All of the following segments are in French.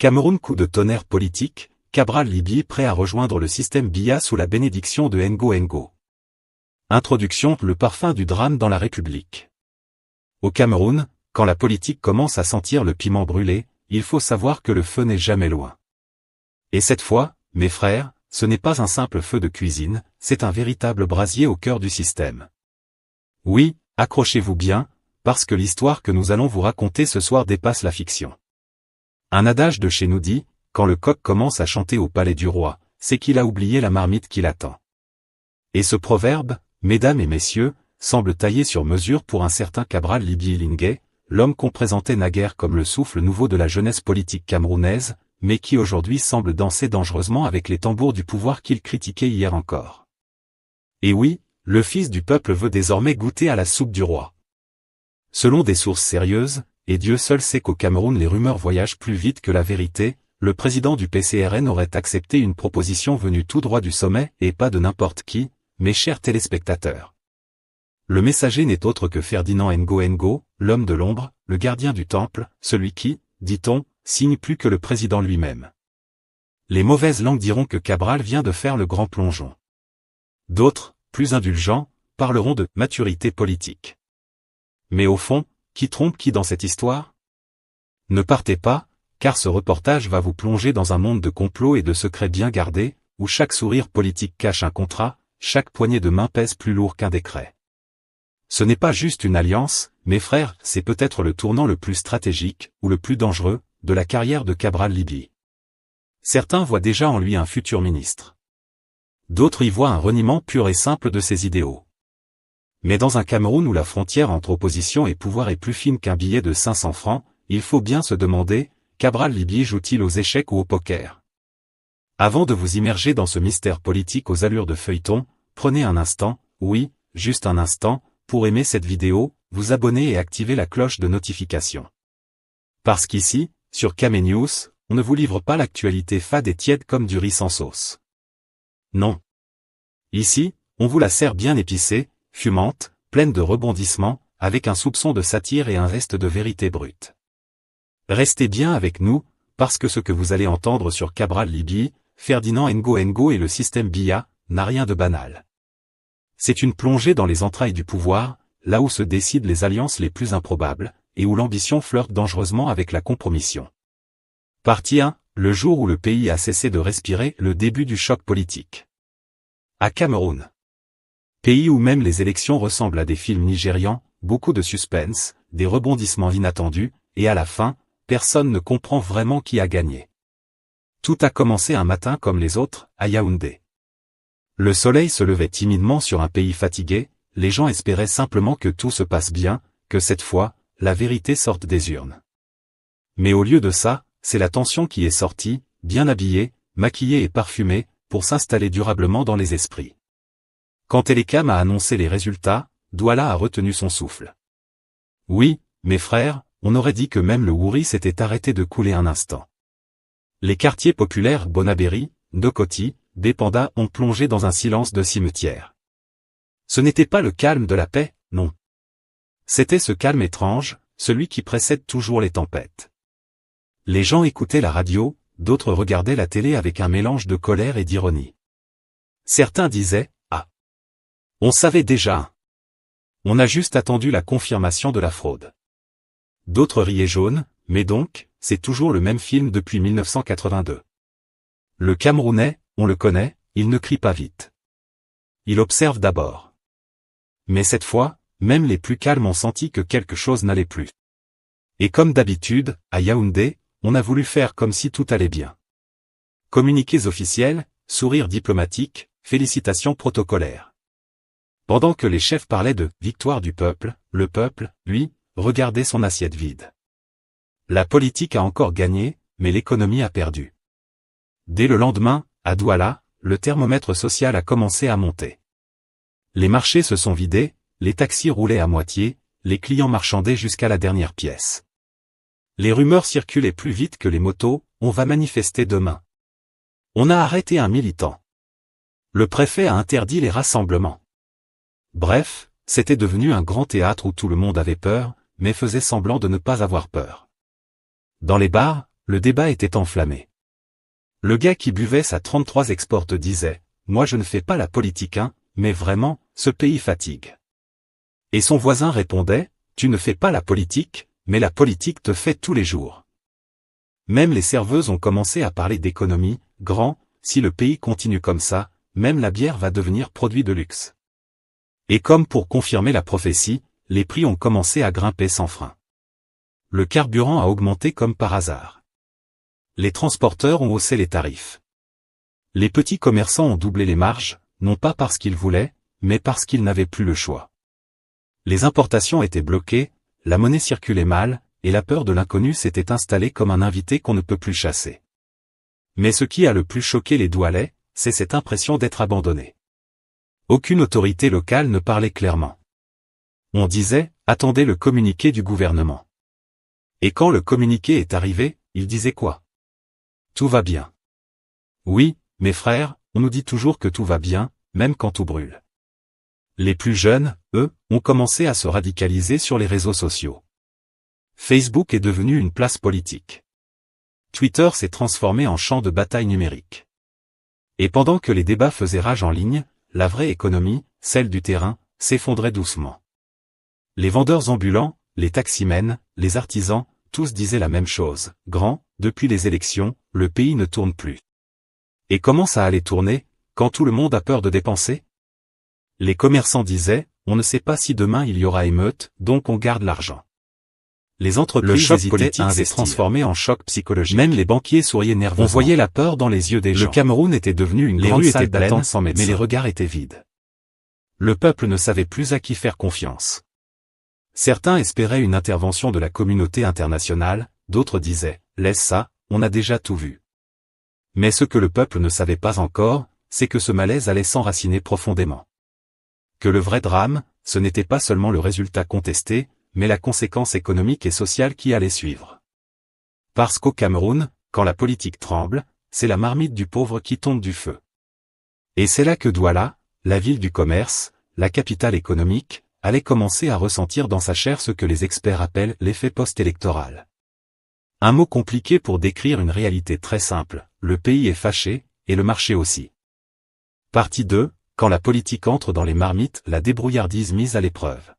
Cameroun, coup de tonnerre politique, Cabral Libye prêt à rejoindre le système Biya sous la bénédiction de Ngo Ngo. Introduction, le parfum du drame dans la République. Au Cameroun, quand la politique commence à sentir le piment brûler, il faut savoir que le feu n'est jamais loin. Et cette fois, mes frères, ce n'est pas un simple feu de cuisine, c'est un véritable brasier au cœur du système. Oui, accrochez-vous bien, parce que l'histoire que nous allons vous raconter ce soir dépasse la fiction. Un adage de chez nous dit, quand le coq commence à chanter au palais du roi, c'est qu'il a oublié la marmite qui l'attend. Et ce proverbe, mesdames et messieurs, semble taillé sur mesure pour un certain Cabral Libye Lingué, l'homme qu'on présentait naguère comme le souffle nouveau de la jeunesse politique camerounaise, mais qui aujourd'hui semble danser dangereusement avec les tambours du pouvoir qu'il critiquait hier encore. Et oui, le fils du peuple veut désormais goûter à la soupe du roi. Selon des sources sérieuses, et Dieu seul sait qu'au Cameroun les rumeurs voyagent plus vite que la vérité, le président du PCRN aurait accepté une proposition venue tout droit du sommet et pas de n'importe qui, mes chers téléspectateurs. Le messager n'est autre que Ferdinand Ngo Ngo, l'homme de l'ombre, le gardien du temple, celui qui, dit-on, signe plus que le président lui-même. Les mauvaises langues diront que Cabral vient de faire le grand plongeon. D'autres, plus indulgents, parleront de maturité politique. Mais au fond, qui trompe qui dans cette histoire? Ne partez pas, car ce reportage va vous plonger dans un monde de complots et de secrets bien gardés, où chaque sourire politique cache un contrat, chaque poignée de main pèse plus lourd qu'un décret. Ce n'est pas juste une alliance, mes frères, c'est peut-être le tournant le plus stratégique, ou le plus dangereux, de la carrière de Cabral Libye. Certains voient déjà en lui un futur ministre. D'autres y voient un reniement pur et simple de ses idéaux. Mais dans un Cameroun où la frontière entre opposition et pouvoir est plus fine qu'un billet de 500 francs, il faut bien se demander, Cabral Libye joue-t-il aux échecs ou au poker? Avant de vous immerger dans ce mystère politique aux allures de feuilleton, prenez un instant, oui, juste un instant, pour aimer cette vidéo, vous abonner et activer la cloche de notification. Parce qu'ici, sur Camé News, on ne vous livre pas l'actualité fade et tiède comme du riz sans sauce. Non. Ici, on vous la sert bien épicée, fumante, pleine de rebondissements, avec un soupçon de satire et un reste de vérité brute. Restez bien avec nous, parce que ce que vous allez entendre sur Cabral Libye, Ferdinand Ngo Ngo et le système Biya, n'a rien de banal. C'est une plongée dans les entrailles du pouvoir, là où se décident les alliances les plus improbables, et où l'ambition flirte dangereusement avec la compromission. Partie 1, le jour où le pays a cessé de respirer, le début du choc politique. À Cameroun. Pays où même les élections ressemblent à des films nigérians, beaucoup de suspense, des rebondissements inattendus, et à la fin, personne ne comprend vraiment qui a gagné. Tout a commencé un matin comme les autres, à Yaoundé. Le soleil se levait timidement sur un pays fatigué, les gens espéraient simplement que tout se passe bien, que cette fois, la vérité sorte des urnes. Mais au lieu de ça, c'est la tension qui est sortie, bien habillée, maquillée et parfumée, pour s'installer durablement dans les esprits. Quand Télécam a annoncé les résultats, Douala a retenu son souffle. Oui, mes frères, on aurait dit que même le Wouri s'était arrêté de couler un instant. Les quartiers populaires Bonabéry, Ndokoti, Bépanda ont plongé dans un silence de cimetière. Ce n'était pas le calme de la paix, non. C'était ce calme étrange, celui qui précède toujours les tempêtes. Les gens écoutaient la radio, d'autres regardaient la télé avec un mélange de colère et d'ironie. Certains disaient, ah. On savait déjà. On a juste attendu la confirmation de la fraude. D'autres riaient jaune, mais donc, c'est toujours le même film depuis 1982. Le Camerounais, on le connaît, il ne crie pas vite. Il observe d'abord. Mais cette fois, même les plus calmes ont senti que quelque chose n'allait plus. Et comme d'habitude, à Yaoundé, on a voulu faire comme si tout allait bien. Communiqués officiels, sourires diplomatiques, félicitations protocolaires. Pendant que les chefs parlaient de « victoire du peuple », le peuple, lui, regardait son assiette vide. La politique a encore gagné, mais l'économie a perdu. Dès le lendemain, à Douala, le thermomètre social a commencé à monter. Les marchés se sont vidés, les taxis roulaient à moitié, les clients marchandaient jusqu'à la dernière pièce. Les rumeurs circulaient plus vite que les motos, on va manifester demain. On a arrêté un militant. Le préfet a interdit les rassemblements. Bref, c'était devenu un grand théâtre où tout le monde avait peur, mais faisait semblant de ne pas avoir peur. Dans les bars, le débat était enflammé. Le gars qui buvait sa 33 Export disait « Moi je ne fais pas la politique mais vraiment, ce pays fatigue. » Et son voisin répondait « Tu ne fais pas la politique, mais la politique te fait tous les jours. » Même les serveuses ont commencé à parler d'économie, grand, si le pays continue comme ça, même la bière va devenir produit de luxe. Et comme pour confirmer la prophétie, les prix ont commencé à grimper sans frein. Le carburant a augmenté comme par hasard. Les transporteurs ont haussé les tarifs. Les petits commerçants ont doublé les marges, non pas parce qu'ils voulaient, mais parce qu'ils n'avaient plus le choix. Les importations étaient bloquées, la monnaie circulait mal, et la peur de l'inconnu s'était installée comme un invité qu'on ne peut plus chasser. Mais ce qui a le plus choqué les Doualais, c'est cette impression d'être abandonné. Aucune autorité locale ne parlait clairement. On disait, attendez le communiqué du gouvernement. Et quand le communiqué est arrivé, il disait quoi? Tout va bien. Oui, mes frères, on nous dit toujours que tout va bien, même quand tout brûle. Les plus jeunes, eux, ont commencé à se radicaliser sur les réseaux sociaux. Facebook est devenu une place politique. Twitter s'est transformé en champ de bataille numérique. Et pendant que les débats faisaient rage en ligne, la vraie économie, celle du terrain, s'effondrait doucement. Les vendeurs ambulants, les taximens, les artisans, tous disaient la même chose. Grand, depuis les élections, le pays ne tourne plus. Et comment ça allait tourner, quand tout le monde a peur de dépenser? Les commerçants disaient, on ne sait pas si demain il y aura émeute, donc on garde l'argent. Les entreprises hésitaient à se transformer en choc psychologique. Même les banquiers souriaient nerveusement. On voyait la peur dans les yeux des gens. Le Cameroun était devenu une grande salle d'attente sans médecin. Mais les regards étaient vides. Le peuple ne savait plus à qui faire confiance. Certains espéraient une intervention de la communauté internationale, d'autres disaient, laisse ça, on a déjà tout vu. Mais ce que le peuple ne savait pas encore, c'est que ce malaise allait s'enraciner profondément. Que le vrai drame, ce n'était pas seulement le résultat contesté, mais la conséquence économique et sociale qui allait suivre. Parce qu'au Cameroun, quand la politique tremble, c'est la marmite du pauvre qui tombe du feu. Et c'est là que Douala, la ville du commerce, la capitale économique, allait commencer à ressentir dans sa chair ce que les experts appellent l'effet post-électoral. Un mot compliqué pour décrire une réalité très simple, le pays est fâché, et le marché aussi. Partie 2, quand la politique entre dans les marmites, la débrouillardise mise à l'épreuve.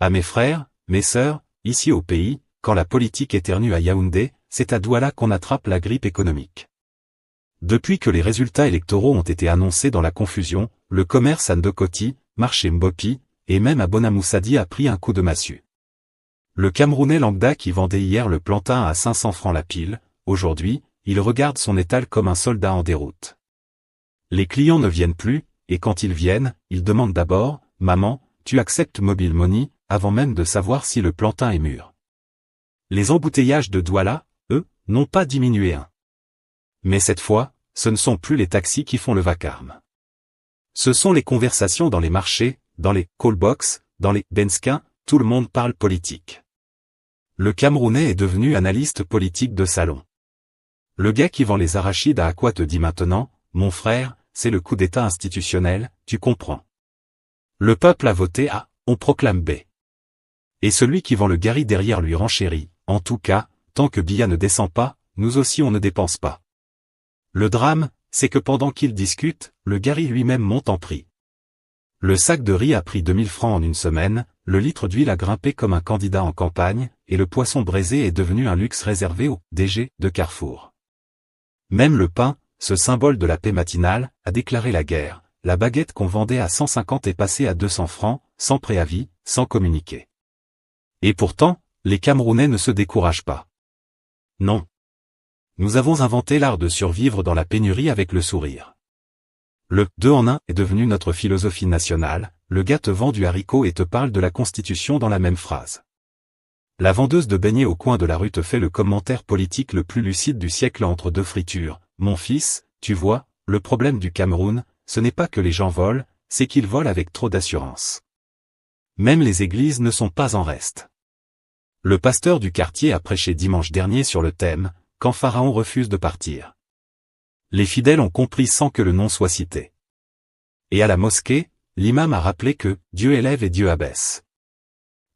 À mes frères, mes sœurs, ici au pays, quand la politique éternue à Yaoundé, c'est à Douala qu'on attrape la grippe économique. Depuis que les résultats électoraux ont été annoncés dans la confusion, le commerce à Ndokoti, marché Mbopi, et même à Bonamoussadi a pris un coup de massue. Le Camerounais lambda qui vendait hier le plantain à 500 francs la pile, aujourd'hui, il regarde son étal comme un soldat en déroute. Les clients ne viennent plus, et quand ils viennent, ils demandent d'abord, « Maman, tu acceptes Mobile Money ?» avant même de savoir si le plantain est mûr. Les embouteillages de Douala, eux, n'ont pas diminué Mais cette fois, ce ne sont plus les taxis qui font le vacarme. Ce sont les conversations dans les marchés, dans les callbox, dans les benskins, tout le monde parle politique. Le Camerounais est devenu analyste politique de salon. Le gars qui vend les arachides à Aqua te dit maintenant, mon frère, c'est le coup d'état institutionnel, tu comprends. Le peuple a voté A, on proclame B. Et celui qui vend le gari derrière lui renchérit, en tout cas, tant que Biya ne descend pas, nous aussi on ne dépense pas. Le drame, c'est que pendant qu'ils discutent, le gari lui-même monte en prix. Le sac de riz a pris 2000 francs en une semaine, le litre d'huile a grimpé comme un candidat en campagne, et le poisson braisé est devenu un luxe réservé aux DG de Carrefour. Même le pain, ce symbole de la paix matinale, a déclaré la guerre. La baguette qu'on vendait à 150 est passée à 200 francs, sans préavis, sans communiqué. Et pourtant, les Camerounais ne se découragent pas. Non. Nous avons inventé l'art de survivre dans la pénurie avec le sourire. Le « 2 en 1 » est devenu notre philosophie nationale, le gars te vend du haricot et te parle de la Constitution dans la même phrase. La vendeuse de beignets au coin de la rue te fait le commentaire politique le plus lucide du siècle entre deux fritures. Mon fils, tu vois, le problème du Cameroun, ce n'est pas que les gens volent, c'est qu'ils volent avec trop d'assurance. Même les églises ne sont pas en reste. Le pasteur du quartier a prêché dimanche dernier sur le thème « Quand Pharaon refuse de partir ». Les fidèles ont compris sans que le nom soit cité. Et à la mosquée, l'imam a rappelé que « Dieu élève et Dieu abaisse ».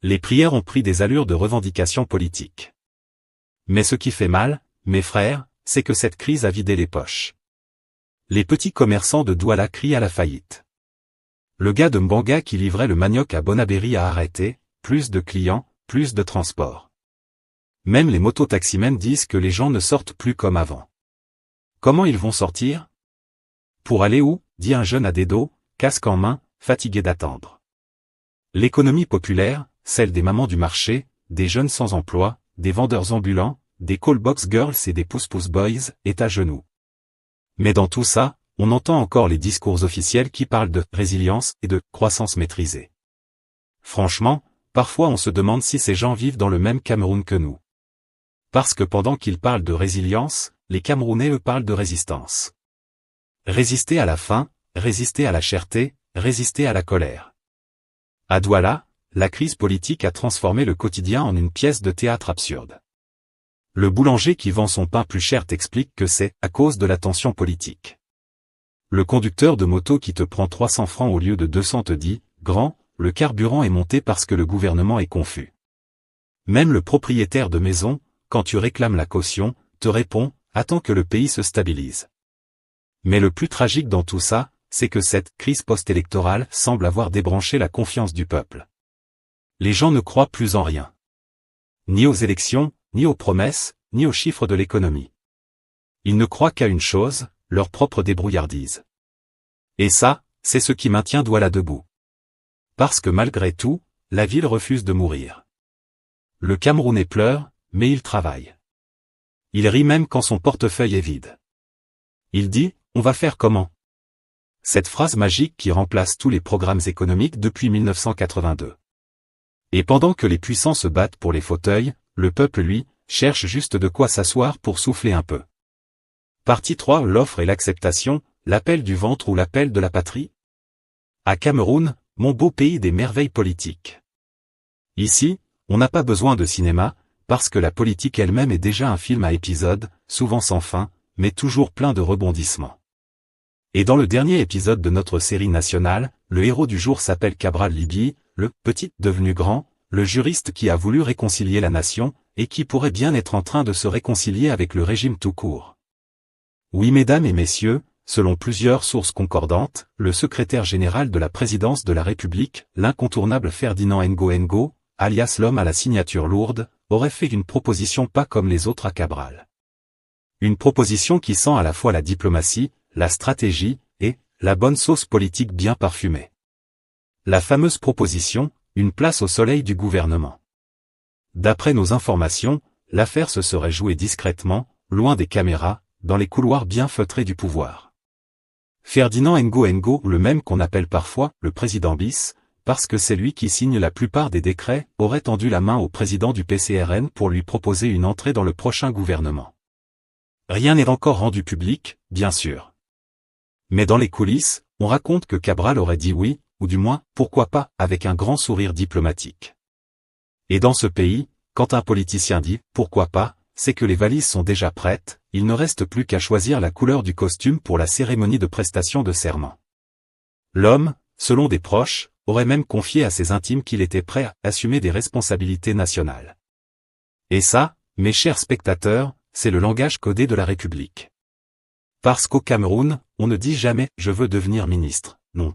Les prières ont pris des allures de revendication politique. Mais ce qui fait mal, mes frères, c'est que cette crise a vidé les poches. Les petits commerçants de Douala crient à la faillite. Le gars de Mbanga qui livrait le manioc à Bonabéry a arrêté, plus de clients, plus de transport. Même les mototaximens disent que les gens ne sortent plus comme avant. Comment ils vont sortir? Pour aller où? Dit un jeune à Dedo, casque en main, fatigué d'attendre. L'économie populaire, celle des mamans du marché, des jeunes sans emploi, des vendeurs ambulants, des callbox girls et des pousse-pousse boys, est à genoux. Mais dans tout ça, on entend encore les discours officiels qui parlent de résilience et de croissance maîtrisée. Franchement, parfois on se demande si ces gens vivent dans le même Cameroun que nous. Parce que pendant qu'ils parlent de résilience, les Camerounais eux parlent de résistance. Résister à la faim, résister à la cherté, résister à la colère. À Douala, la crise politique a transformé le quotidien en une pièce de théâtre absurde. Le boulanger qui vend son pain plus cher t'explique que c'est à cause de la tension politique. Le conducteur de moto qui te prend 300 francs au lieu de 200 te dit, grand, le carburant est monté parce que le gouvernement est confus. Même le propriétaire de maison, quand tu réclames la caution, te répond, attends que le pays se stabilise. Mais le plus tragique dans tout ça, c'est que cette crise post-électorale semble avoir débranché la confiance du peuple. Les gens ne croient plus en rien. Ni aux élections, ni aux promesses, ni aux chiffres de l'économie. Ils ne croient qu'à une chose, leur propre débrouillardise. Et ça, c'est ce qui maintient Douala debout. Parce que malgré tout, la ville refuse de mourir. Le Camerounais pleure, mais il travaille. Il rit même quand son portefeuille est vide. Il dit, on va faire comment? Cette phrase magique qui remplace tous les programmes économiques depuis 1982. Et pendant que les puissants se battent pour les fauteuils, le peuple lui, cherche juste de quoi s'asseoir pour souffler un peu. Partie 3, l'offre et l'acceptation, l'appel du ventre ou l'appel de la patrie? À Cameroun, mon beau pays des merveilles politiques. Ici, on n'a pas besoin de cinéma, parce que la politique elle-même est déjà un film à épisodes, souvent sans fin, mais toujours plein de rebondissements. Et dans le dernier épisode de notre série nationale, le héros du jour s'appelle Cabral Libye, le petit devenu grand, le juriste qui a voulu réconcilier la nation, et qui pourrait bien être en train de se réconcilier avec le régime tout court. Oui mesdames et messieurs, selon plusieurs sources concordantes, le secrétaire général de la présidence de la République, l'incontournable Ferdinand Ngo, alias l'homme à la signature lourde, aurait fait une proposition pas comme les autres à Cabral. Une proposition qui sent à la fois la diplomatie, la stratégie, et la bonne sauce politique bien parfumée. La fameuse proposition, une place au soleil du gouvernement. D'après nos informations, l'affaire se serait jouée discrètement, loin des caméras, dans les couloirs bien feutrés du pouvoir. Ferdinand Ngo, le même qu'on appelle parfois le président bis, parce que c'est lui qui signe la plupart des décrets, aurait tendu la main au président du PCRN pour lui proposer une entrée dans le prochain gouvernement. Rien n'est encore rendu public, bien sûr. Mais dans les coulisses, on raconte que Cabral aurait dit oui, ou du moins, pourquoi pas, avec un grand sourire diplomatique. Et dans ce pays, quand un politicien dit « pourquoi pas », c'est que les valises sont déjà prêtes, il ne reste plus qu'à choisir la couleur du costume pour la cérémonie de prestation de serment. L'homme, selon des proches, aurait même confié à ses intimes qu'il était prêt à assumer des responsabilités nationales. Et ça, mes chers spectateurs, c'est le langage codé de la République. Parce qu'au Cameroun, on ne dit jamais « je veux devenir ministre », non.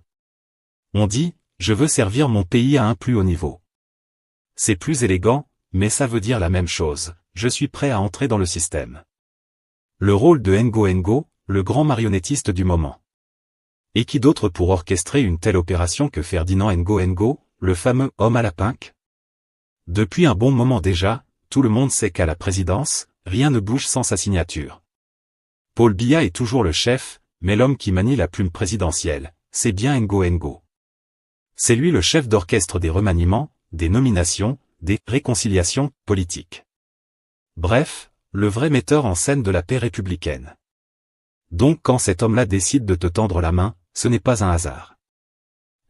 On dit « je veux servir mon pays à un plus haut niveau ». C'est plus élégant, mais ça veut dire la même chose, je suis prêt à entrer dans le système. Le rôle de Ngo, le grand marionnettiste du moment. Et qui d'autre pour orchestrer une telle opération que Ferdinand Ngo, le fameux homme à la pinque? Depuis un bon moment déjà, tout le monde sait qu'à la présidence, rien ne bouge sans sa signature. Paul Biya est toujours le chef, mais l'homme qui manie la plume présidentielle, c'est bien Ngo. C'est lui le chef d'orchestre des remaniements, des nominations, des réconciliations politiques. Bref, le vrai metteur en scène de la paix républicaine. Donc quand cet homme-là décide de te tendre la main, ce n'est pas un hasard.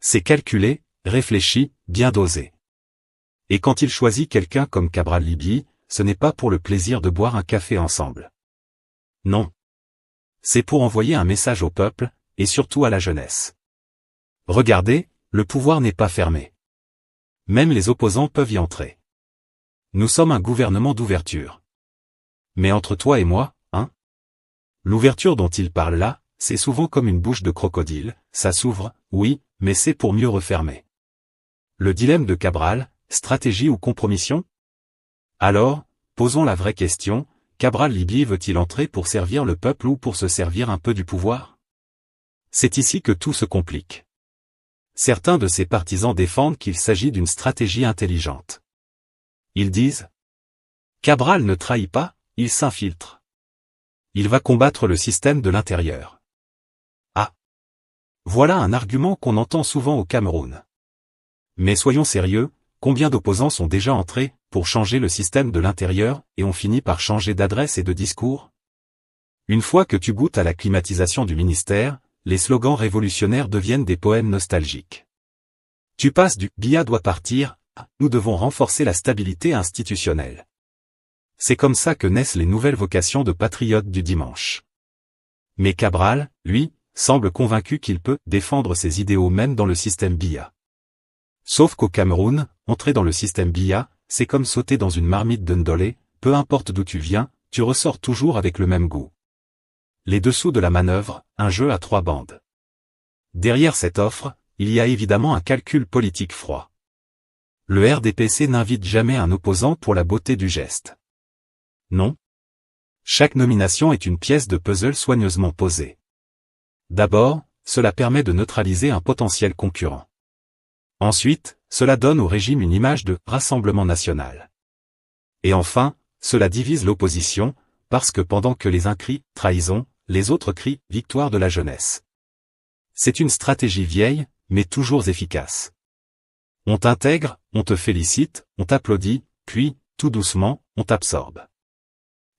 C'est calculé, réfléchi, bien dosé. Et quand il choisit quelqu'un comme Cabral Libye, ce n'est pas pour le plaisir de boire un café ensemble. Non. C'est pour envoyer un message au peuple, et surtout à la jeunesse. Regardez, le pouvoir n'est pas fermé. Même les opposants peuvent y entrer. Nous sommes un gouvernement d'ouverture. Mais entre toi et moi, hein? L'ouverture dont il parle là, c'est souvent comme une bouche de crocodile, ça s'ouvre, oui, mais c'est pour mieux refermer. Le dilemme de Cabral, stratégie ou compromission? Alors, posons la vraie question, Cabral Libye veut-il entrer pour servir le peuple ou pour se servir un peu du pouvoir? C'est ici que tout se complique. Certains de ses partisans défendent qu'il s'agit d'une stratégie intelligente. Ils disent: Cabral ne trahit pas, il s'infiltre. Il va combattre le système de l'intérieur. Ah! Voilà un argument qu'on entend souvent au Cameroun. Mais soyons sérieux, combien d'opposants sont déjà entrés pour changer le système de l'intérieur et ont fini par changer d'adresse et de discours? Une fois que tu goûtes à la climatisation du ministère, les slogans révolutionnaires deviennent des poèmes nostalgiques. Tu passes du « Biya doit partir » à « Nous devons renforcer la stabilité institutionnelle ». C'est comme ça que naissent les nouvelles vocations de patriotes du dimanche. Mais Cabral, lui, semble convaincu qu'il peut défendre ses idéaux même dans le système Biya. Sauf qu'au Cameroun, entrer dans le système Biya, c'est comme sauter dans une marmite de Ndolé, peu importe d'où tu viens, tu ressors toujours avec le même goût. Les dessous de la manœuvre, un jeu à 3 bandes. Derrière cette offre, il y a évidemment un calcul politique froid. Le RDPC n'invite jamais un opposant pour la beauté du geste. Non. Chaque nomination est une pièce de puzzle soigneusement posée. D'abord, cela permet de neutraliser un potentiel concurrent. Ensuite, cela donne au régime une image de « Rassemblement national ». Et enfin, cela divise l'opposition, parce que pendant que les uns crient « trahison », les autres crient « victoire de la jeunesse ». C'est une stratégie vieille, mais toujours efficace. On t'intègre, on te félicite, on t'applaudit, puis, tout doucement, on t'absorbe.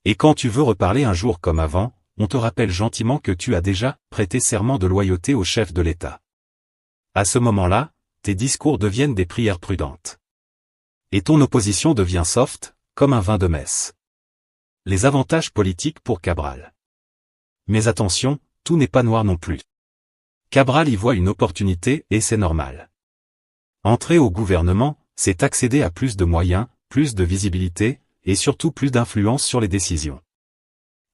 Et quand tu veux reparler un jour comme avant, on te rappelle gentiment que tu as déjà prêté serment de loyauté au chef de l'État. À ce moment-là, tes discours deviennent des prières prudentes. Et ton opposition devient soft, comme un vin de messe. Les avantages politiques pour Cabral. Mais attention, tout n'est pas noir non plus. Cabral y voit une opportunité et c'est normal. Entrer au gouvernement, c'est accéder à plus de moyens, plus de visibilité, et surtout plus d'influence sur les décisions.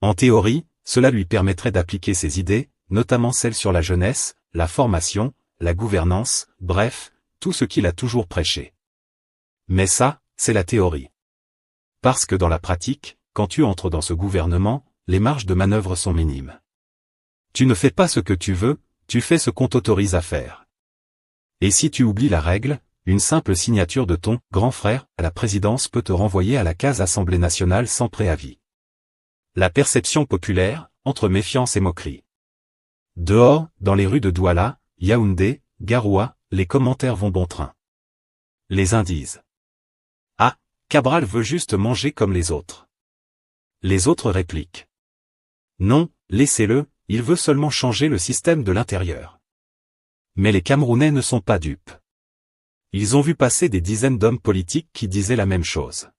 En théorie, cela lui permettrait d'appliquer ses idées, notamment celles sur la jeunesse, la formation, la gouvernance, bref, tout ce qu'il a toujours prêché. Mais ça, c'est la théorie. Parce que dans la pratique, quand tu entres dans ce gouvernement, les marges de manœuvre sont minimes. Tu ne fais pas ce que tu veux, tu fais ce qu'on t'autorise à faire. Et si tu oublies la règle, une simple signature de ton « grand frère » à la présidence peut te renvoyer à la case Assemblée nationale sans préavis. La perception populaire, entre méfiance et moquerie. Dehors, dans les rues de Douala, Yaoundé, Garoua, les commentaires vont bon train. Les uns disent: Ah, Cabral veut juste manger comme les autres. Les autres répliquent: Non, laissez-le, il veut seulement changer le système de l'intérieur. Mais les Camerounais ne sont pas dupes. Ils ont vu passer des dizaines d'hommes politiques qui disaient la même chose.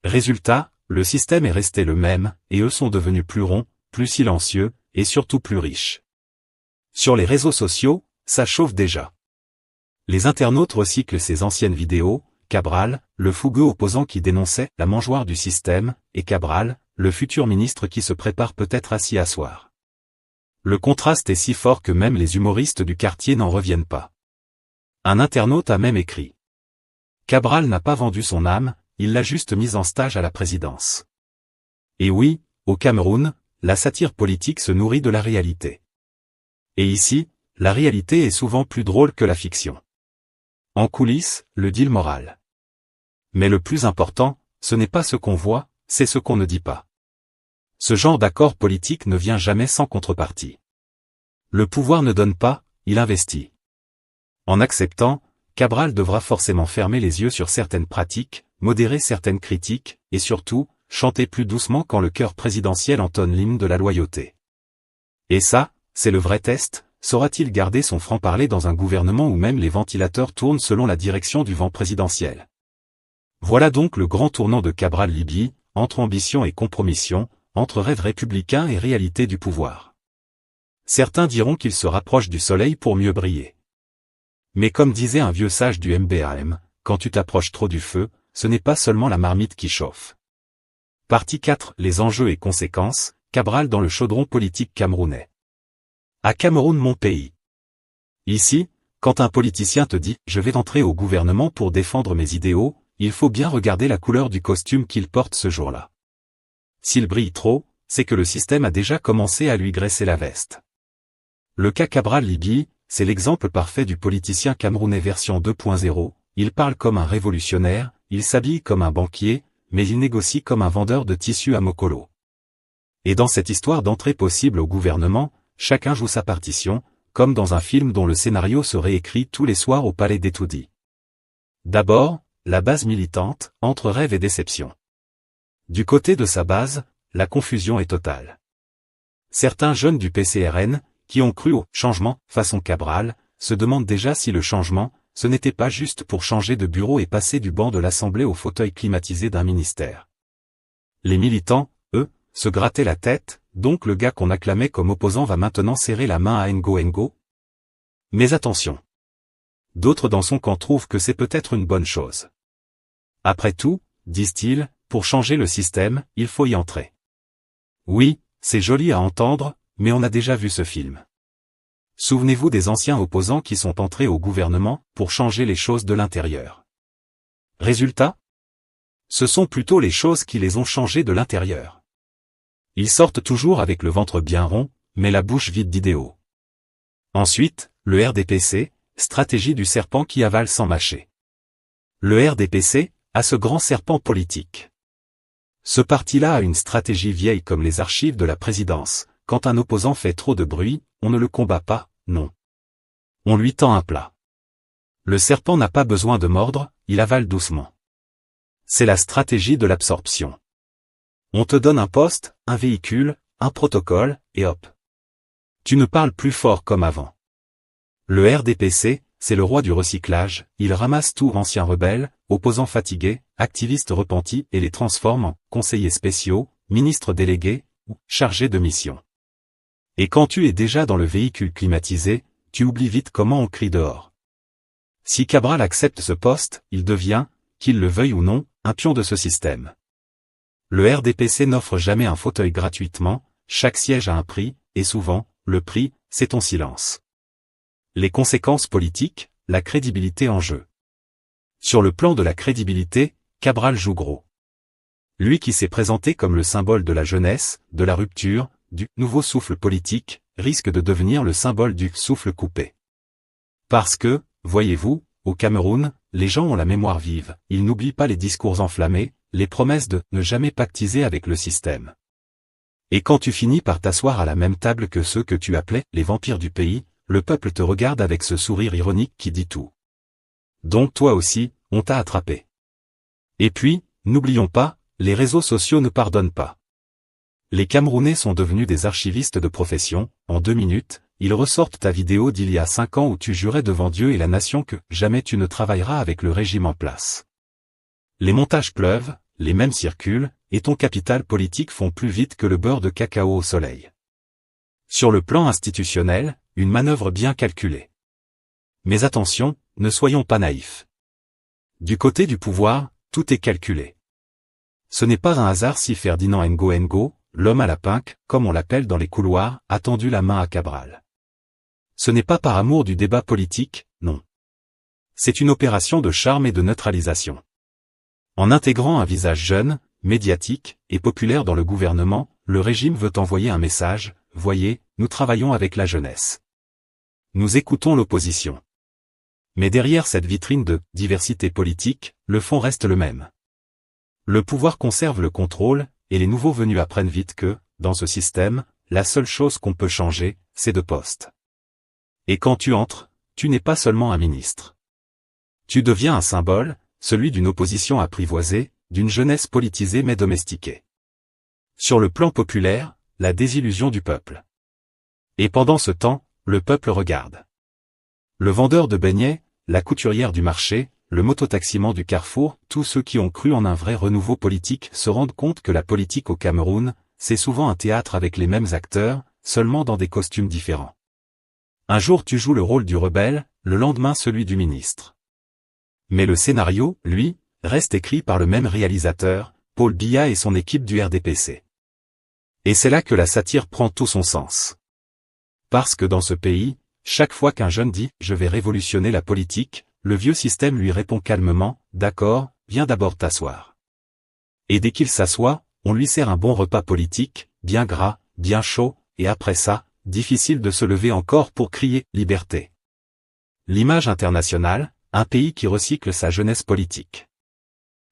Résultat, le système est resté le même, et eux sont devenus plus ronds, plus silencieux, et surtout plus riches. Sur les réseaux sociaux, ça chauffe déjà. Les internautes recyclent ces anciennes vidéos, Cabral, le fougueux opposant qui dénonçait la mangeoire du système, et Cabral, le futur ministre qui se prépare peut-être à s'y asseoir. Le contraste est si fort que même les humoristes du quartier n'en reviennent pas. Un internaute a même écrit: Cabral n'a pas vendu son âme, il l'a juste mise en stage à la présidence. Et oui, au Cameroun, la satire politique se nourrit de la réalité. Et ici, la réalité est souvent plus drôle que la fiction. En coulisses, le deal moral. Mais le plus important, ce n'est pas ce qu'on voit, c'est ce qu'on ne dit pas. Ce genre d'accord politique ne vient jamais sans contrepartie. Le pouvoir ne donne pas, il investit. En acceptant, Cabral devra forcément fermer les yeux sur certaines pratiques, modérer certaines critiques, et surtout, chanter plus doucement quand le chœur présidentiel entonne l'hymne de la loyauté. Et ça, c'est le vrai test, saura-t-il garder son franc-parler dans un gouvernement où même les ventilateurs tournent selon la direction du vent présidentiel? Voilà donc le grand tournant de Cabral Libye, entre ambition et compromission, entre rêve républicain et réalité du pouvoir. Certains diront qu'il se rapproche du soleil pour mieux briller. Mais comme disait un vieux sage du MBAM, quand tu t'approches trop du feu, ce n'est pas seulement la marmite qui chauffe. Partie 4. Les enjeux et conséquences, Cabral dans le chaudron politique camerounais. À Cameroun, mon pays. Ici, quand un politicien te dit « je vais entrer au gouvernement pour défendre mes idéaux », il faut bien regarder la couleur du costume qu'il porte ce jour-là. S'il brille trop, c'est que le système a déjà commencé à lui graisser la veste. Le cas Cabral Libye, c'est l'exemple parfait du politicien camerounais version 2.0, il parle comme un révolutionnaire, il s'habille comme un banquier, mais il négocie comme un vendeur de tissus à Mokolo. Et dans cette histoire d'entrée possible au gouvernement, chacun joue sa partition, comme dans un film dont le scénario se réécrit tous les soirs au palais d'Etoudi. D'abord, la base militante, entre rêve et déception. Du côté de sa base, la confusion est totale. Certains jeunes du PCRN, qui ont cru au « changement » façon Cabral, se demandent déjà si le changement, ce n'était pas juste pour changer de bureau et passer du banc de l'Assemblée au fauteuil climatisé d'un ministère. Les militants, eux, se grattaient la tête, donc le gars qu'on acclamait comme opposant va maintenant serrer la main à Ngo. Mais attention. D'autres dans son camp trouvent que c'est peut-être une bonne chose. Après tout, disent-ils, pour changer le système, il faut y entrer. Oui, c'est joli à entendre, mais on a déjà vu ce film. Souvenez-vous des anciens opposants qui sont entrés au gouvernement pour changer les choses de l'intérieur. Résultat ? Ce sont plutôt les choses qui les ont changés de l'intérieur. Ils sortent toujours avec le ventre bien rond, mais la bouche vide d'idéaux. Ensuite, le RDPC, stratégie du serpent qui avale sans mâcher. Le RDPC a ce grand serpent politique. Ce parti-là a une stratégie vieille comme les archives de la présidence. Quand un opposant fait trop de bruit, on ne le combat pas, non. On lui tend un plat. Le serpent n'a pas besoin de mordre, il avale doucement. C'est la stratégie de l'absorption. On te donne un poste, un véhicule, un protocole, et hop. Tu ne parles plus fort comme avant. Le RDPC, c'est le roi du recyclage, il ramasse tout anciens rebelles, opposants fatigués, activistes repentis et les transforme en conseillers spéciaux, ministres délégués, ou chargés de mission. Et quand tu es déjà dans le véhicule climatisé, tu oublies vite comment on crie dehors. Si Cabral accepte ce poste, il devient, qu'il le veuille ou non, un pion de ce système. Le RDPC n'offre jamais un fauteuil gratuitement, chaque siège a un prix, et souvent, le prix, c'est ton silence. Les conséquences politiques, la crédibilité en jeu. Sur le plan de la crédibilité, Cabral joue gros. Lui qui s'est présenté comme le symbole de la jeunesse, de la rupture, du nouveau souffle politique, risque de devenir le symbole du souffle coupé. Parce que, voyez-vous, au Cameroun, les gens ont la mémoire vive, ils n'oublient pas les discours enflammés, les promesses de ne jamais pactiser avec le système. Et quand tu finis par t'asseoir à la même table que ceux que tu appelais les vampires du pays, le peuple te regarde avec ce sourire ironique qui dit tout. Donc toi aussi, on t'a attrapé. Et puis, n'oublions pas, les réseaux sociaux ne pardonnent pas. Les Camerounais sont devenus des archivistes de profession, en 2 minutes, ils ressortent ta vidéo d'il y a 5 ans où tu jurais devant Dieu et la nation que jamais tu ne travailleras avec le régime en place. Les montages pleuvent, les mêmes circulent, et ton capital politique fond plus vite que le beurre de cacao au soleil. Sur le plan institutionnel, une manœuvre bien calculée. Mais attention, ne soyons pas naïfs. Du côté du pouvoir, tout est calculé. Ce n'est pas un hasard si Ferdinand Ngo, l'homme à la pinque, comme on l'appelle dans les couloirs, a tendu la main à Cabral. Ce n'est pas par amour du débat politique, non. C'est une opération de charme et de neutralisation. En intégrant un visage jeune, médiatique et populaire dans le gouvernement, le régime veut envoyer un message, voyez, nous travaillons avec la jeunesse. Nous écoutons l'opposition. Mais derrière cette vitrine de diversité politique, le fond reste le même. Le pouvoir conserve le contrôle, et les nouveaux venus apprennent vite que, dans ce système, la seule chose qu'on peut changer, c'est de poste. Et quand tu entres, tu n'es pas seulement un ministre. Tu deviens un symbole, celui d'une opposition apprivoisée, d'une jeunesse politisée mais domestiquée. Sur le plan populaire, la désillusion du peuple. Et pendant ce temps, le peuple regarde. Le vendeur de beignets, la couturière du marché, le mototaximan du carrefour, tous ceux qui ont cru en un vrai renouveau politique se rendent compte que la politique au Cameroun, c'est souvent un théâtre avec les mêmes acteurs, seulement dans des costumes différents. Un jour tu joues le rôle du rebelle, le lendemain celui du ministre. Mais le scénario, lui, reste écrit par le même réalisateur, Paul Biya et son équipe du RDPC. Et c'est là que la satire prend tout son sens. Parce que dans ce pays, chaque fois qu'un jeune dit « je vais révolutionner la politique », le vieux système lui répond calmement « d'accord, viens d'abord t'asseoir ». Et dès qu'il s'assoit, on lui sert un bon repas politique, bien gras, bien chaud, et après ça, difficile de se lever encore pour crier « liberté ». L'image internationale, un pays qui recycle sa jeunesse politique.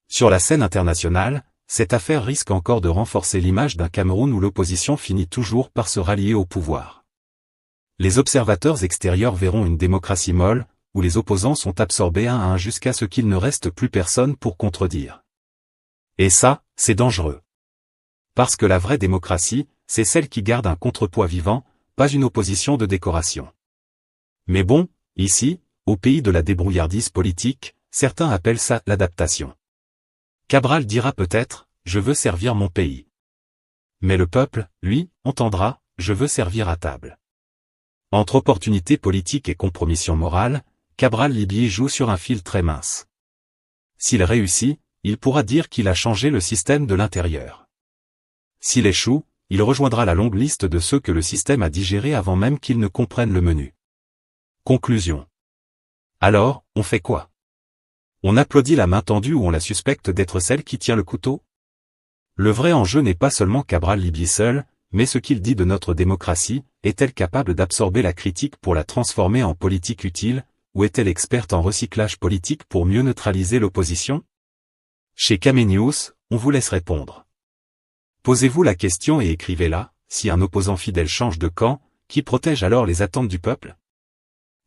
Sur la scène internationale, cette affaire risque encore de renforcer l'image d'un Cameroun où l'opposition finit toujours par se rallier au pouvoir. Les observateurs extérieurs verront une démocratie molle, où les opposants sont absorbés un à un jusqu'à ce qu'il ne reste plus personne pour contredire. Et ça, c'est dangereux. Parce que la vraie démocratie, c'est celle qui garde un contrepoids vivant, pas une opposition de décoration. Mais bon, ici, au pays de la débrouillardise politique, certains appellent ça l'adaptation. Cabral dira peut-être, je veux servir mon pays. Mais le peuple, lui, entendra, je veux servir à table. Entre opportunité politique et compromission morale, Cabral Libier joue sur un fil très mince. S'il réussit, il pourra dire qu'il a changé le système de l'intérieur. S'il échoue, il rejoindra la longue liste de ceux que le système a digérés avant même qu'ils ne comprennent le menu. Conclusion. Alors, on fait quoi? On applaudit la main tendue ou on la suspecte d'être celle qui tient le couteau? Le vrai enjeu n'est pas seulement Cabral Libier seul, mais ce qu'il dit de notre démocratie, est-elle capable d'absorber la critique pour la transformer en politique utile, ou est-elle experte en recyclage politique pour mieux neutraliser l'opposition? Chez Kamenius, on vous laisse répondre. Posez-vous la question et écrivez-la, si un opposant fidèle change de camp, qui protège alors les attentes du peuple?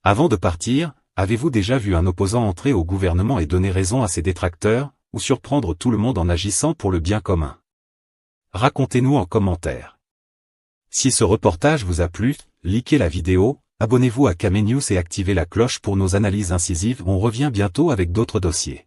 Avant de partir, avez-vous déjà vu un opposant entrer au gouvernement et donner raison à ses détracteurs, ou surprendre tout le monde en agissant pour le bien commun? Racontez-nous en commentaire. Si ce reportage vous a plu, likez la vidéo, abonnez-vous à Kamenius et activez la cloche pour nos analyses incisives. On revient bientôt avec d'autres dossiers.